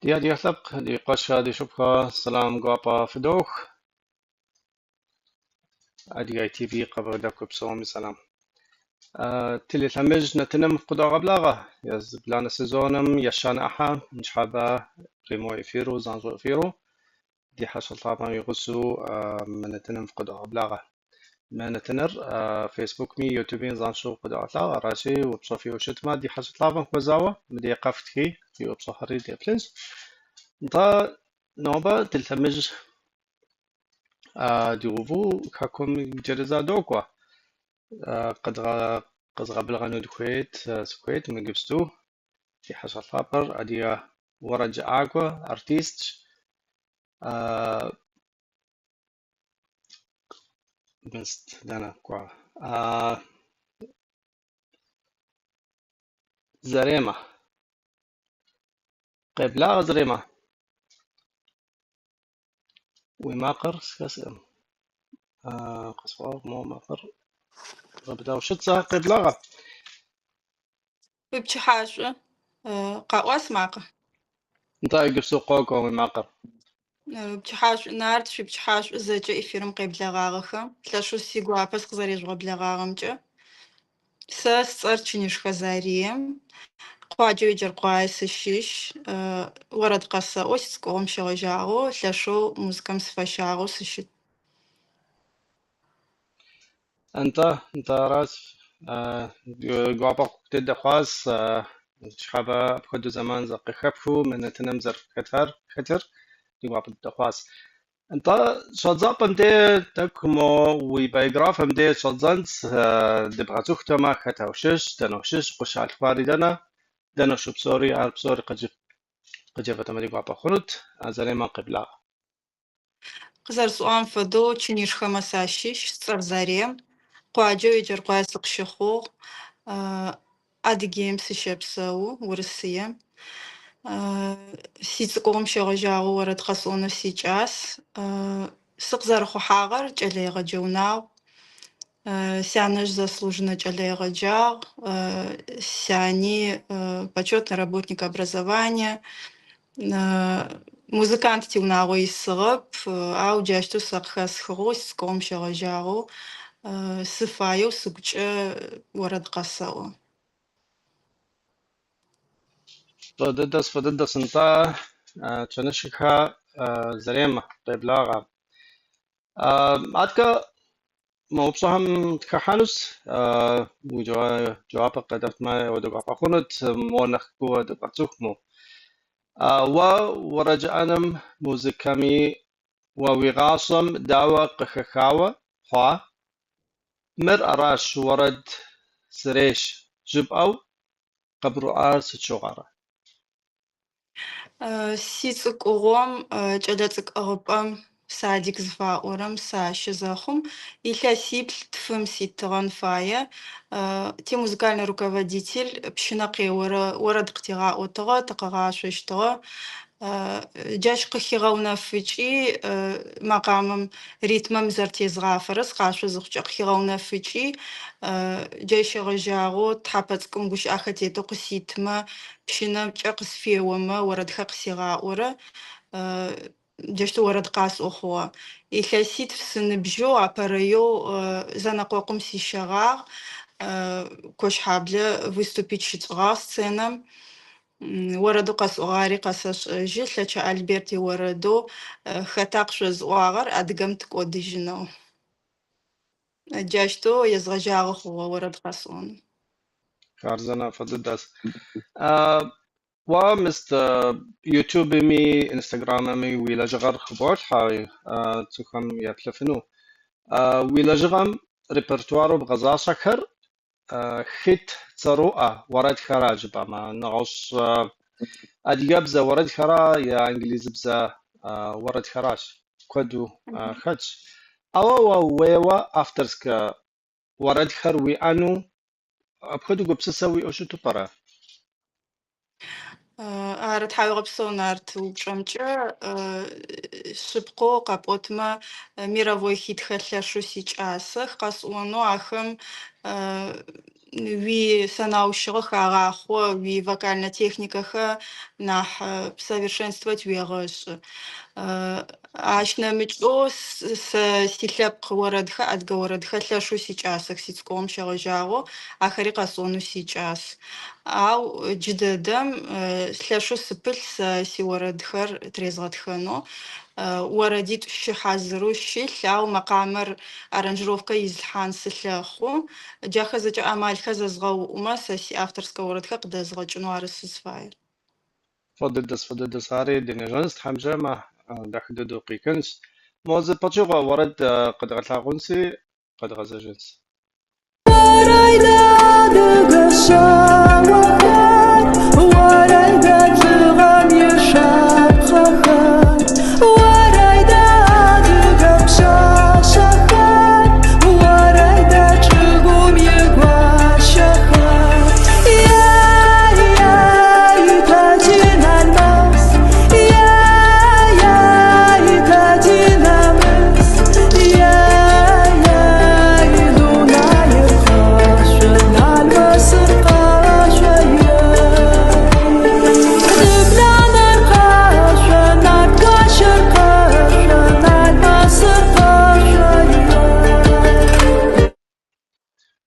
دي خلق دي قشة دي شبكة سلام قابا فدوخ أدي أي تي في قبل داكو بسومي سلام تلي ثمج نتنم قدا قبلاغة يز بلانا سيزونم يشان أحا نشحابا ريمو يفيرو زانزو يفيرو دي حاشا طابا يغسو من نتنم قدا قبلاغة ما نتنر فيسبوك مي يوتيوبين زانشو قدا قبلاغة راشي وبصوفي وشتما دي حاشا طابا كوزاوة مدي قافتكي في وبصوحري دي بلنز نتا نوبا تلتمج ديغوفو كاكم جرزا دوكوا قد قبل غنو دكويت سكويت من جبستو في حشا فابر أديا ورج آقوا أرتيست بست دانا كوا زريمة قبلا زريمة وماقر سكاسم قصوار مو ماقر ربدا وشتسا قبلا ببجحاش قاقواس ماقة انتا جبسو قوكو وماقر بجحاش نارد شو بجحاش زجا إفيرم قبل غاغخا تلاشو سيغوا بس قزاريج قبل غاغمجا ساس صارتشنيش خزاريم قواجو يجر قوايس الشيش ورد قصة أوس سكوم شغجاغو تلاشو موزكم سفاشاغو سشت انت راس جوابك تبدا خاص شحابة بخدو زمان زق خبفو من تنمزر كتر جواب تبدا خاص انت شازاب انت تكمو وبايغراف انت شازانت دبغاتوخ تما كتاوشش تنوشش قش على الفاري دنا شو بسوري على بسوري قجب تمري جواب خنوت زي ما قبلا قزار سؤال فدو تشنيش خمساشيش صار زاريم قواجو يجر قوايس قشخو أديجيم سشبسو ورسية سيتقوم شغجاغو ورد قصونو سيجاس سقزر خحاغر جليغ جوناو سянэж заслуженно джалейгъэ джагъ, сяни почетный работник образования, музыкант тиунагъо исыгъэп, ау джащтэу сэкъхэсхыгъэу сыкӏом щегъэжьагъэу сыфаеу сыгукӏэ орэд къэсэӏо. فددس انت تشنشكها زريمة قبلا عادك ما بصهم تكحانوس وجواب قدرت ما ودقع فخونت مونخ كو دقع تخمو ورجعنم موزيكامي ووغاصم داوى قخخاوة خوا مر أراش ورد سريش جب أو قبرو آرس تشوغارة Сицӏыкӏугъом кӏэлэцӏыкӏыгъыпӏэм садик зыфаӏорэм сащызэхъум илъэсиплӏ тфым ситыгъэн фае. Тимузыкальный руководитель пщынэ къеорэ орэд къытегъаӏотыгъэ тыкъэгъашъощтыгъэ. Джащ къыхигъэунэфыкӏи макъамэм ритмэм зэрытезгъафэрэ сыкъашъо зыхъукӏэ къыхигъэунэфыкӏи джащэгъэжьагъо тхьапэ цӏыкӏум гущыӏэхэ тетэу къыситмэ пщынэмкӏэ къысфеомэ орэдхэр къысегъаӏорэ джащтэу орэд къасӏо хъугъэ. Илъэситф сыныбжьэу апэрэеу зэнэкъокъум сищэгъагъ, кӏошъхьаблэ выступить щыцӏыгъагъ сценэм. Орэдэу къэсӏуагъари къэсэшӏэжьы Лъэчэ Альберт иорэдэу хэта къышъозыӏуагъэр адыгэм тыкӏодыжьынэу. Джащтэу езгъэжьагъэ хъугъэ орэд къэсӏон. كارزنا فددس ومست يوتيوب مي انستغرام مي ويلا جغر خبور حاي تخم يتلفنو ويلا جغم ريبرتوارو بغزا شكر خيت تروءة ورد خراج بما نغش أديابزا ورد خرا يا إنجليز بزا ورد خراج كدو خدش أو ويوا أفترسك ورد خروي أنو أبخدو قبس سوي أشو تبرا ары тхьауегъэ псэун арт упчӏэмкӏэ шъыпкъэу къапӏотмэ мировой хитхэ лъэшъу сикӏасэх къэсӏонэу ахэм уи сэнаущыгъэх агъахъо уи вокальнэ техникэхэ нахь совершенствовать уегъэшӏы. Ащ нэмыкӏэу сэ силъэпкъ орэдхэ адыгэ орэдхэ лъэшъу сикӏасэх сицкъогъум щегъэжьагъэу ахэри къэсӏонэу сикӏас. Ау джыдэдэм лъэшъу сыпылъ сэ сиорэдхэр трезгъэтхэнэу орэдитӏу щыхьазыру щылъ, ау макъамэр аранжировкэ излъхьан сылъэхъу. Джахэ зэкӏэ ӏэмалхэ зэзгъэуӏумэ сэ сиавторскэ орэдхэр къыдэзгъэкӏынэу ары сызфаер. فضل ساري دينيجانس حمجة داخل دو قيكنس موز باتشوغا ورد قد غتلاقونسي قد غزاجنس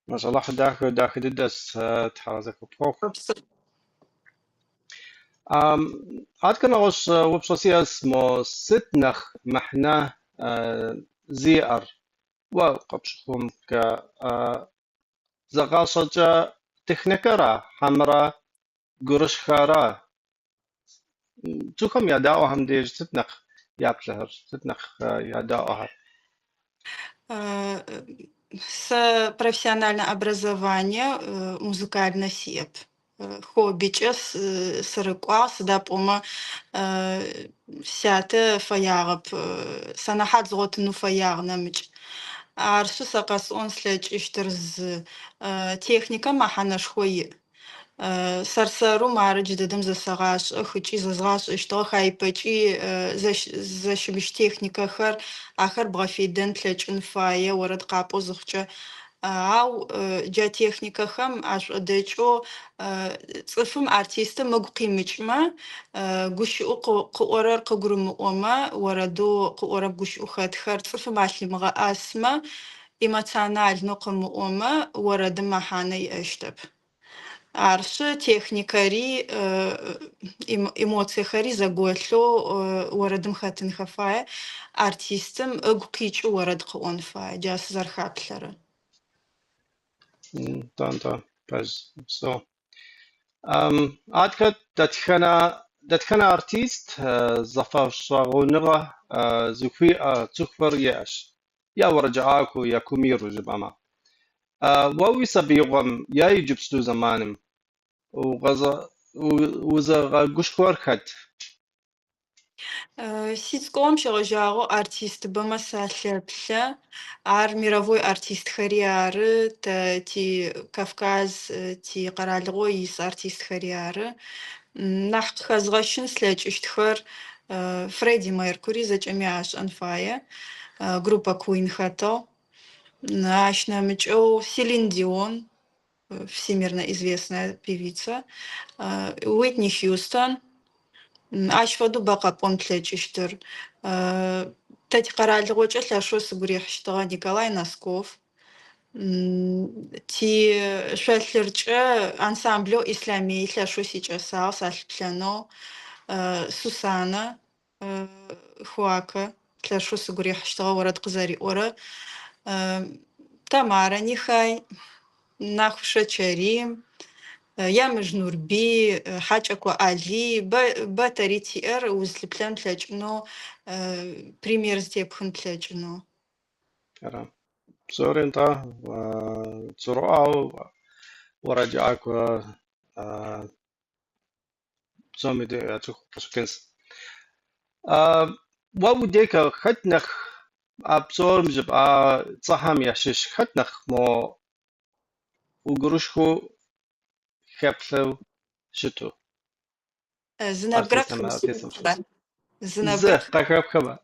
ما شاء الله داخل الدس تحرزك بروف عاد كنا غش وبشوسي اسمه ستنخ محنا زير وقبشكم ك زغاشجا تخنكرا حمرا قرشخارا تكم يداو هم ديج ستنخ يابلهر ستنخ يداوها профессиональное образование музыкальный сеп. Хоббичӏэ сырыкӏуагъ сыдапӏомэ сятэ фэягъэп сэнэхьат згъотынэу фэягъ нэмыкӏ. Арышъы сэ къэсӏон слъэкӏыщтыр зы техникэм мэхьанэшхо иӏ. Сэрсэрум ары джыдэдэм зэсэгъашӏэ хыкӏи зэзгъашӏэщтыгъэх айпэкӏи зэщыбыщ техникэхэр ахэр бгъэфедэн плъэкӏын фае орэд къапӏэу зыхъукӏэ. Ау джа техникэхэм ашӏодэкӏэу цӏыфым артистым ыгу къимыкӏмэ гущыӏу къыӏорэр къыгурымыӏомэ орэдэу къыӏорэп гущыӏу хэтхэр цӏыфым алъимыгъэӏасмэ эмоциональнэу къымыӏомэ орэдым мэхьанэ иӏэщтэп. Арышъы техникэри эмоциехэри зэголъэу орэдым хэтынхэ фае артистым ыгу къикӏыу орэд къыӏон фае джа сызэрэхаплъэрэ. Да, паз so. Адка датхана артист зафашагуныга зухи цухвар яш. Я ورجعاكو يا كوميرو جباما. واوي سبيغم يا يجبستو زمانم وزا غشكور خد. Сицкъом щегъэжьагъэу артист бэмэ салъэплъэ. Ар мировой артистхэри ары, ти Кавказ, ти Къэралыгъо ис артистхэри ары. Нахь къыхэзгъэщын слъэкӏыщтхэр Фредди Меркури зэкӏэми ашӏэн фае. Группа Queen хэтыгъ. Ащ нэмыкӏэу Селин Дион, всемирно известная певица. Уитни Хьюстон. Ащ фэдэу бэ къэпӏон плъэкӏыщтыр. Тэ тикъэралыгъокӏэ лъэшъэу сыгу рихьыщтыгъэ Николай Носков. Ти шъолъыркӏэ ансамблеу Исламие лъэшъэу сикӏэсагъ салъыплъэнэу. Сусанэ Хуакэ лъэшъэу сыгу рихьыщтыгъэ орэд къызэриӏорэ. Тамара Нихай, Нахъушэ Черим, Ямыж Нурби, Хьакӏэко Али, бэ тэри тиӏэр узлъыплъэн плъэкӏынэу премьер зытепхын плъэкӏынэу. Сорента цуроау ورجعاكو زومي اتوخ بوسكنس ووديك خدنخ ابصور مجبا صحام ياشش خدنخ مو وقروشكو خبلو شتو Зыныбгрэ артистам артистам зыныбгрэ какая кама.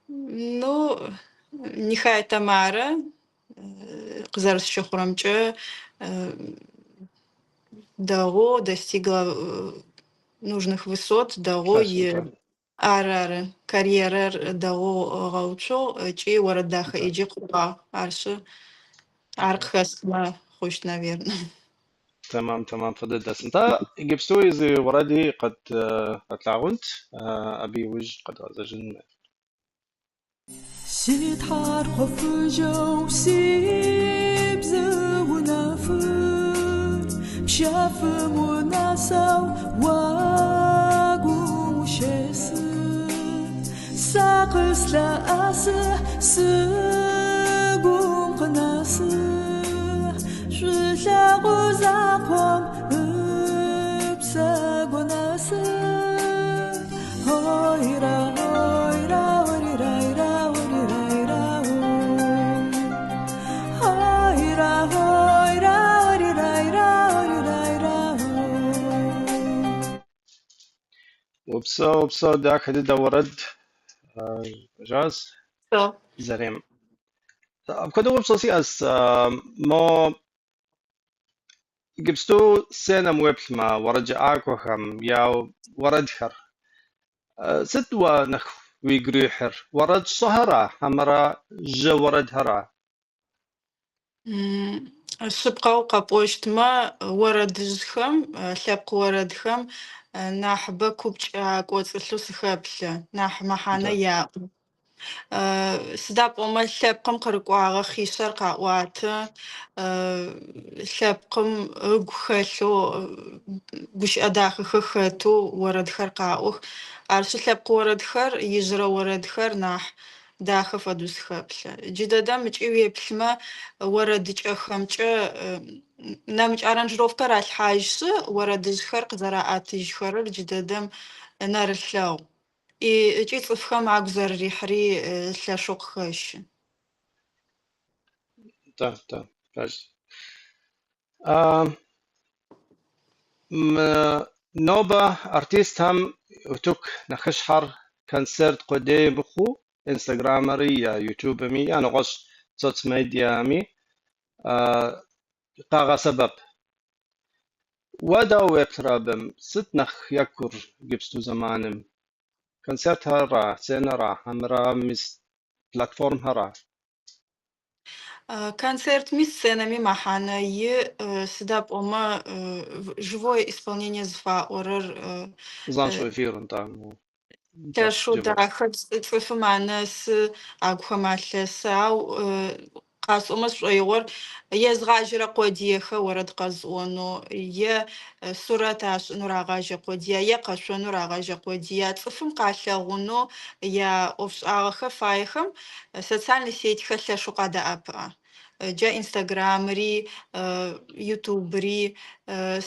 ну Нихай Тамара къызэрысщыхъурэмкӏэ дэгъу достигла нужных высот, дэгъу Хорошо, ары карьерэр дэгъу гъэуцугъ ыкӏи орэд дахэ да. ӏеджи хъугъагъ. Аршъы ар къыхэсхмэ хъущт, наверное. تمام فضل انت جبستو زي وردي قد لاغونت ابي وج قد غزجن 시탈 허프죠 시브즈 우나프 샤프 무나사우 와구셰스 사클스라 아스 스군 거나스 슈샤고자콤 읍사고나스 호이라 호이라 호리라이라 وبسا داك هدي ورد جاز So, زريم كده وبسا سياس ما جبستو سنة موبل ما ورجعك وخم يا ورد خر ست ونخ ويجريحر ورد صهرة حمرا جو ورد هرا шъыпкъэу къэпӏощтмэ орэдыжъхэм, лъэпкъ орэдхэм нахьыбэ купкӏэ акӏоцӏылъэу сыхэплъэ. Нахь мэхьанэ да яӏу. Сыда пӏомэ лъэпкъым къырыкӏуагъэ хъишъэр къаӏуатэ. Лъэпкъым ыгу хэлъэу гущыӏэ дахэхэ хэтэу орэдхэр къаӏох. Арышъы лъэпкъ орэдхэр, ижърэ орэдхэр нахь дахэ фэдэу сыхэплъэ. Джы дэдэм ыкӏи уеплъымэ орэдыкӏэхэмкӏэ нэмыкӏ аранжировкэр алъхьажьы, орэдыжъхэр къызэраӏэтыжьхэрэр джы дэдэм нэрылъэгъу. Ыкӏи цӏыфхэм агу зэрырихьыри лъэшэу къыхэщы. да نوبة ارتيست هم وتوك نخش حر كونسرت قدي بخو انستغرامري يا يوتيوب مي انا غش صوت ميديا مي قاغا سبب ودا ويبترابم ست نخ يكر جبستو زمانم كونسرت هرا سنة را همرا مس بلاتفورم هرا Концертми, сценами мэхьанэ и сыда пӏомэ живое исполнение зыфаӏорэр زانشو эфирон там лъэшъу живой дахэ цӏыфым анэсы агухэм алъэсы. Ау къасӏомэ сшӏоигъор езгъажьэрэ къодыехэ орэд къэзӏонэу, сурэт ашӏынэу рагъажьэ къодые, къэшъонэу рагъажьэ къодые. Цӏыфым къалъэгъунэу ӏофшӏагъэхэ фаехэм социальные сетьхэ лъэшъу къадэӏэпыӏэ. Джа инстаграмри, ютубри,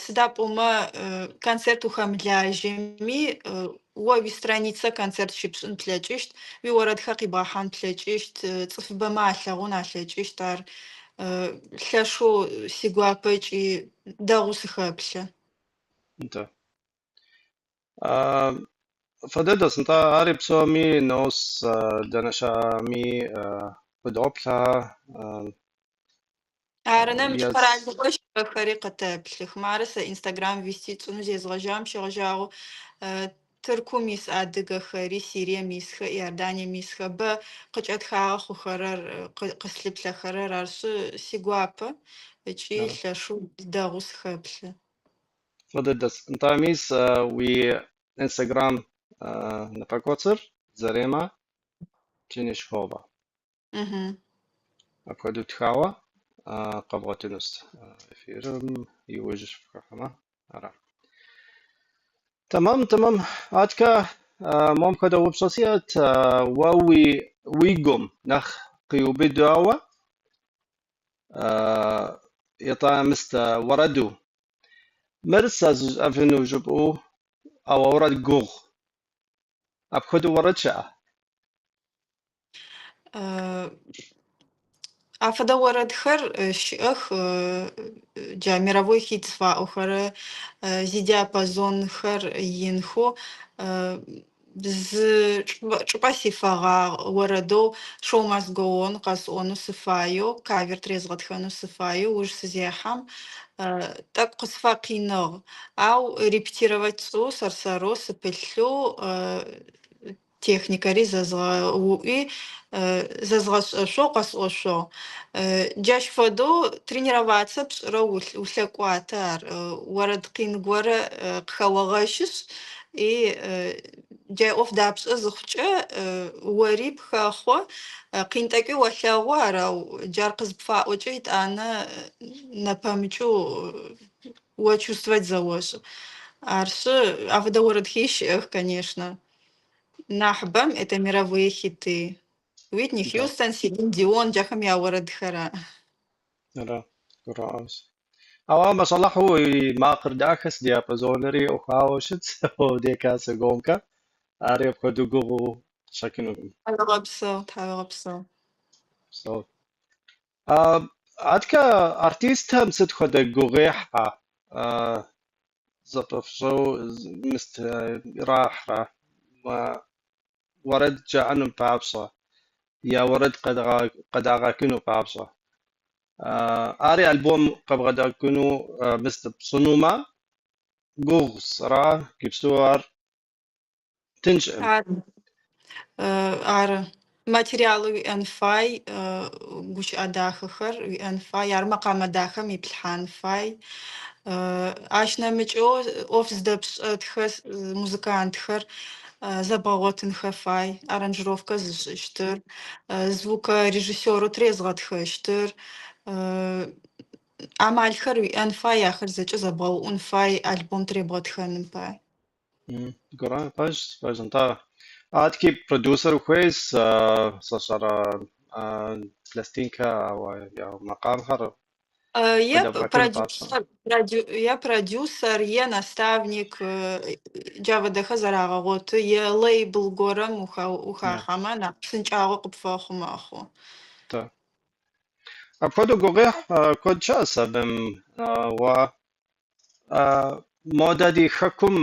сыда пӏомэ концерт ухэмылажьэми о уистраницэ концерт щыпшӏын плъэкӏыщт, уиорэдхэр къибгъэхьан плъэкӏыщт, цӏыфыбэмэ алъэгъун алъэкӏыщт. Ар лъэшэу сигуапэкӏи дэгъу сыхэплъэ. انت فددس انت عارف سومي نوس دنشامي بدوبلا Ары нэмыкӏ يز къэралыгъо щыӏэхэри къытэплъых. Мары сэ инстаграм вести цӏынэу зезгъэжьагъым щегъэжьагъэу Тыркум ис адыгэхэри, Сирием исхэ, Иорданием исхэ бэ къыкӏэтхагъэ хъухэрэр, къыслъыплъэхэрэр. Арышъы сигуапэ ыкӏи лъэшэу дэгъу сыхэплъэ. فددس انت ميس وي انستغرام نفاكوتر زريما تشينيش هوبا اكودو تخاوا قبغتنوس افيرم يوجش فخما ارا تمام اتكا مom kada websosiat wawi wigum nach qiyubidawa يطا مست وردو مرسز افنو جبو او ورد جوغ ابخدو ورد شا афэдэ орэдхэр щыӏэх, джа мировой хит фаӏохэра, зи диапазонхэр инхэу чӏыпӏэ сифэгъагъ орэдэу «Шоу маст гоу он» къэсӏонэу сыфаеу, кавер трезгъэтхэнэу сыфаеу уж сызехьэм тӏэкӏу къысфакъиныгъ. Ау репетировать цӏу сэрсэрэу сыпылъэу техникэри зэзгъэуӏуи зэзгъэшӏэшъоу къэсӏошъугъ. Джащ фэдэу тренироваться пшӏырэ улъэкӏуатэ ар. Орэд къин горэ къыхэогъэщышъ и джай ӏоф дапшӏэ зыхъукӏэ ори пхэхъо къинтӏэкӏи олъэгъу ар, ау джар къызпфаӏокӏэ итӏанэ нэпэмыкӏэу чувствовать зэошӏы. Аршъы афэдэ орэдхи щыӏэх, конечно. Нахьыбэм это мировые хиты. Уитни Да. Хьюстон, Селин Дион джахэм яорэдхэра. Ара. Гурас. Ава масаллаху мақыр дахас диапазонери охаошыц о декаса гомка. Ари подугу шакину. Тавэгъэпсэу. So. Адка артистам сыд хода гугъехьа. زطفشو مست راحة ورد جاءنو بابصة يا ورد قد كنو بابصة آري ألبوم قد كنو مست صنوما جوغس را كيبسوار تنشأم Ар материалы уиӏэн-фай, гущыӏэ дахэхэр уиӏэн-фай, ар макъамэ дахэм иплъхьан фай. Ащ нэмыкӏэу ӏоф зыдэпшӏэтхэ музыкантхэр зэбгъэгъотынхэ фай, аранжировка зышӏыщтыр, звукорежиссёру трезгъэтхэщтыр, амалхэр уиӏэн фай, ахэр зэкӏэ зэбгъэуӏун фай, альбом требгъэтхэным фай. Гора паж анта адки продюсер хуэс сашара пластинка я макам хар Я продюсер, я наставник, джавэдэхэ зэрагъэгъоты, е лейбл горэм ухахэмэ псынкӏагъо къыпфэхъумэхъу. تا أبغى أقول كود شاسة بم و مدة حكم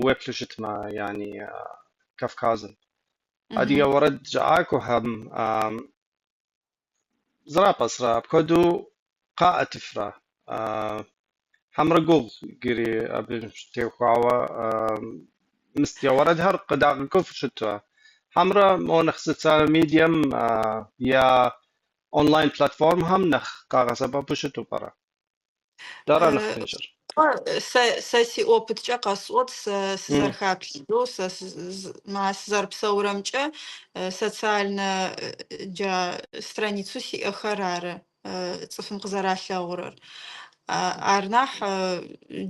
وبلشت ما يعني كافكازن هذه ورد جاكو هم زرا بسرا أبغى قاعة فرا حمرقوغ جري أبين تيوخاوا مستيا ورد هر قداغ كوف شتوا حمرا مو نخصصا ميديم يا اونلاين بلاتفورم هم نخ قاغسا بابشتو برا دارا نخ تنشر Сэси опыткӏэ къэсӏот, сызэрхэплъэу, сызэрпсэурэмкӏэ социальнэ джа страницу сиӏэхэр ары, цӏыфым къызэралъэгъурэр. Ар нахь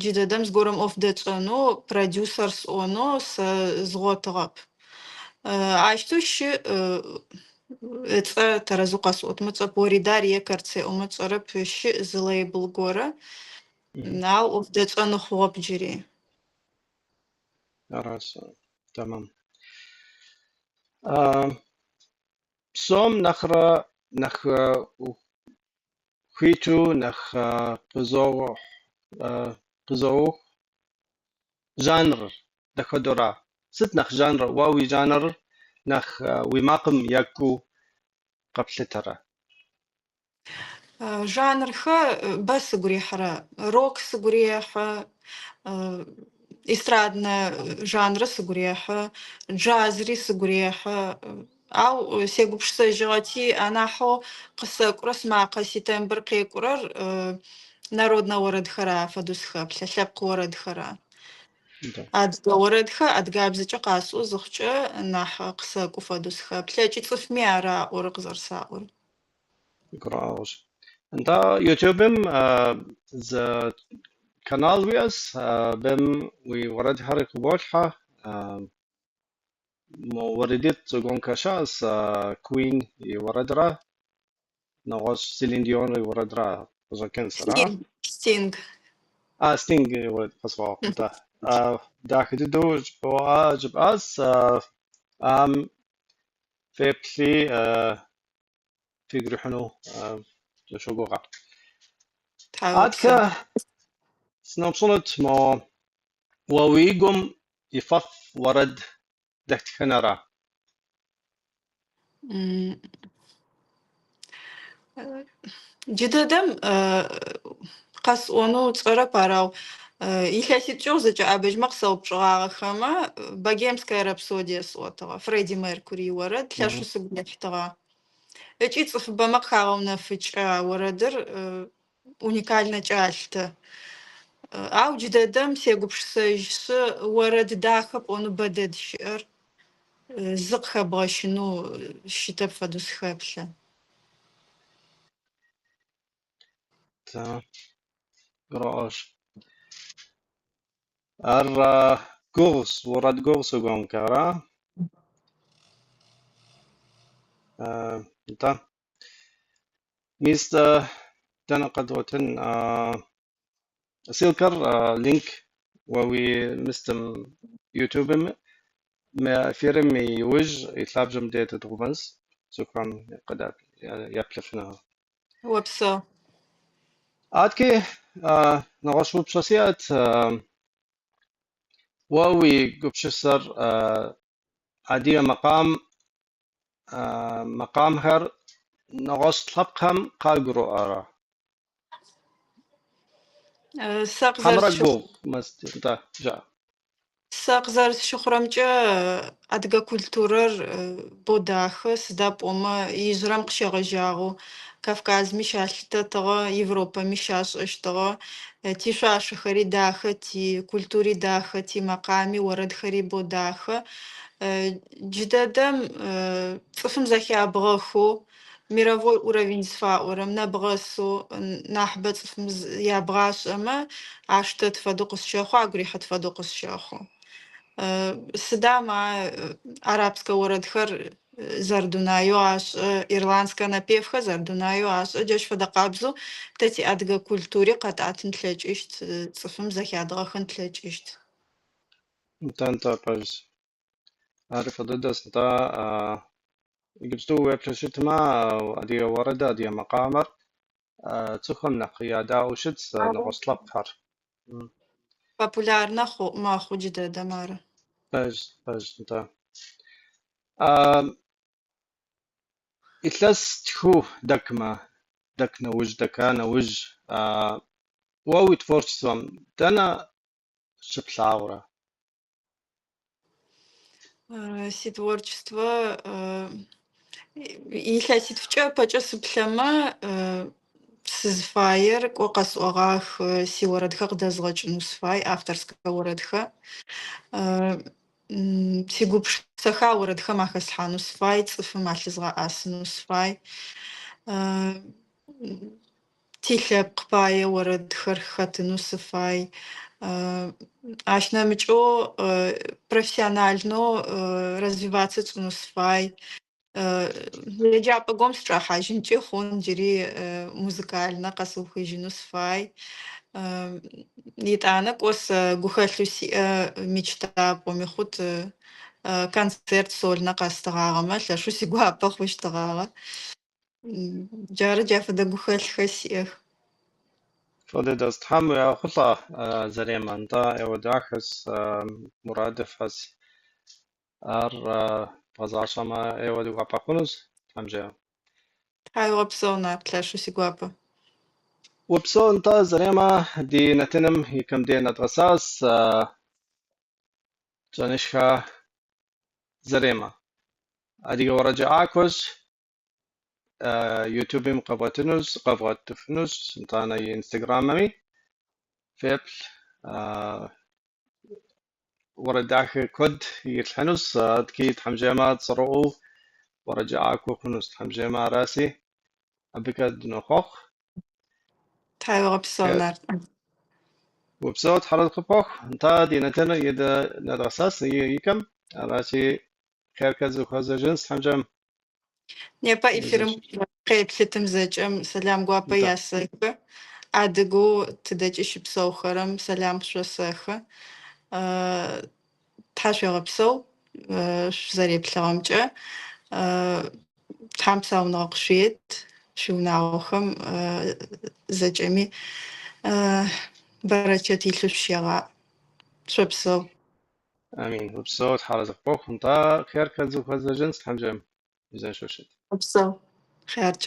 джыдэдэм зыгорэм ӏоф дэкӏэнэу продюсер сӏонэу сэ згъотыгъэп. Ащтэу щыӏ ыцӏэ тэрэзэу къэсӏотмэ цӏэ Боридар е Карцеӏумэ цӏэрэп щыӏ зы лейбл горэ. Ау ӏоф дэкӏэны хъугъэп джыри. арас тамам псом нахра нах хуиту нах пызоу жанр дахадора ست نخ جانر واوي جانر نخ ويماقم يكو قبلترا Жанрхэ бэ сыгурихьэрэ. Рок сыгурехьы, эстраднэ жанры сыгурехьы, джазри сыгурехьы. Ау сегупшысэжьыгъэти анахьэу къысэкӏурэ сымакъэ сентябрь къекӏурэр народнэ орэдхэра фэдэу сыхэплъэ, лъэпкъ орэдхэра. Адыгэ орэдхэ адыгабзэкӏэ къасӏо зыхъукӏэ нахь къысэкӏу фэдэу сыхэплъэ. Ыкӏи цӏыфми араӏорэ къызэрысаӏор. грауз انت يوتيوبم ز канал виас бем وي ورد حرق بولحة موردت زغون كاشاس كوين يوردرا نغوش سيلين ديون يوردرا زكن صراحة Стинг. ستينج يورد فصفا قلتا داك دو جب اس في بلي في جرحنو شوقوغا تحاوبسو عادك سنوصلت ما وويقوم يفف ورد دكت خنرا جددم قص أنو تصير باراو يحسيتشو زج أبج مقصو بشغاغ خما باجيمسكا رابسوديا صوتها فريدي ميركوري ورد تلاشو سبنا حتغا إيش يتصف بمقهى ونفج وردر уникально جالته أو جددم سيجوبش سيجس ورد داخب أنو بدد شعر زق خباشنو شتب فدوس خبشة تا قراش ار قوس ورد قوس وقوم كارا تا ميست تنا قدوة سيلكر لينك ووي مستم يوتيوب ما فيرم يوج يطلب جم ديت تغفنس شكرا قدر يبلفنا وبسو عادكي نغشو بشاسيات واوي قبشسر عادية مقام هر نغش طلبكم قالقرو أرا حمرا ساق قو مست جا ساقزار شخرمجا أدغا كولتورر بوداخ سداب أما يجرم قشغجاغو كافكاز مشاشتا تغا يوروبا مشاش اشتغا تي شاش خري داخ تي كولتوري داخ تي مقامي ورد خري بوداخ جدادم ففم زخي أبغاخو ميراوي уровень сфаурам набгъэсу нахьыбэ цӏыфым ябгъашӏэмэ ащ тэ тыфэдэу къысщэхъу агу рихьэ тыфэдэу къысщэхъу. Сыда ма арабскэ орэдхэр зэрдунаеу ашӏэ, ирландскэ напевхэр зэрдунаеу ашӏэ джащ фэдэ къабзэу тэ тиадыгэ культури къэтӏатын тлъэкӏыщт, цӏыфым зэхадгъэхэн тлъэкӏыщт. انت باز عارف ضدس انت جبتو ويبلشت ما ادي ورده ادي مقامر تخم نقيادا وشت نغش طلبكر Популярна маху джыдэдэм ары. باز انت إتلاس تخو دك نوج دكا نوج واوي تفورسوم دانا شبلاورا Ситворчество илъэситфкӏэ пэкӏэ сыплъэмэ сызфаер кӏо къэсӏогъах сиорэдхэр къыдэзгъэкӏынэу сыфай авторскэ орэдхэ. Сигупшысэха орэдхэм ахэсхьанэу сыфай, цӏыфым алъызгъэӏасынэу сыфай. Тилъэпкъ пае орэдхэр хэтынэу сыфай. Ащ нэмыкӏэу профессиональнэу развиваться цӏынэу сыфай. Еджапӏэ гом сычӏэхьажьынкӏи хъун джыри музыкальнэ къэсыухыжьынэу сыфай. Итӏанэ кӏо сэ гухэлъэу сиӏэ мечтапӏоми хъут концерт сольнэ къэстыгъагъэмэ лъэшъу сигуапэ хъущтыгъагъэ. Джары джа фэдэ гухэлъхэ сиӏэх. فضيدة استحام يا خطأ زريما انتا يوداخس مرادف هس ار بازاشما يودو غابا خونس همجا Хьайгъэпсэу нап лъэшъу сигуапэ. وبسو انتا زريما دي نتنم يكم دي نتغساس جانشها زريما ادي ورجعاكوش يوتيوب مقابوتنوس قابوتفنوس انتانا انستغرامي فيبل ورداك كود يتحنوس أكيد حمجيما تصرقوا ورجعاكو خنوس حمجيما راسي أبكاد نخوخ Хьайгъэпсэу нап. وبصوت حرد خبوخ انتا دينتنا يدا ندرساس يكم راسي خير كزو خزا جنس حمجم Непэ эфирым къеплъытым зэкӏэм сэлам гуапэ Да. ясэхы. Адыгэу тыдэкӏи щыпсэухэрэм сэлам шъосэхы. Тхьашъуегъэпсэу шъузэреплъыгъэмкӏэ. Тхьам псауныгъэ къышъует. шъуиунагъохэм зэкӏэми бэракэт илъу шъущегъаӏ. Шъопсэу. امين وبصوت حرز بوك نطا خير كزو كزجنس حمجم إذا شوشت Шъопсэу. Хъяркӏ.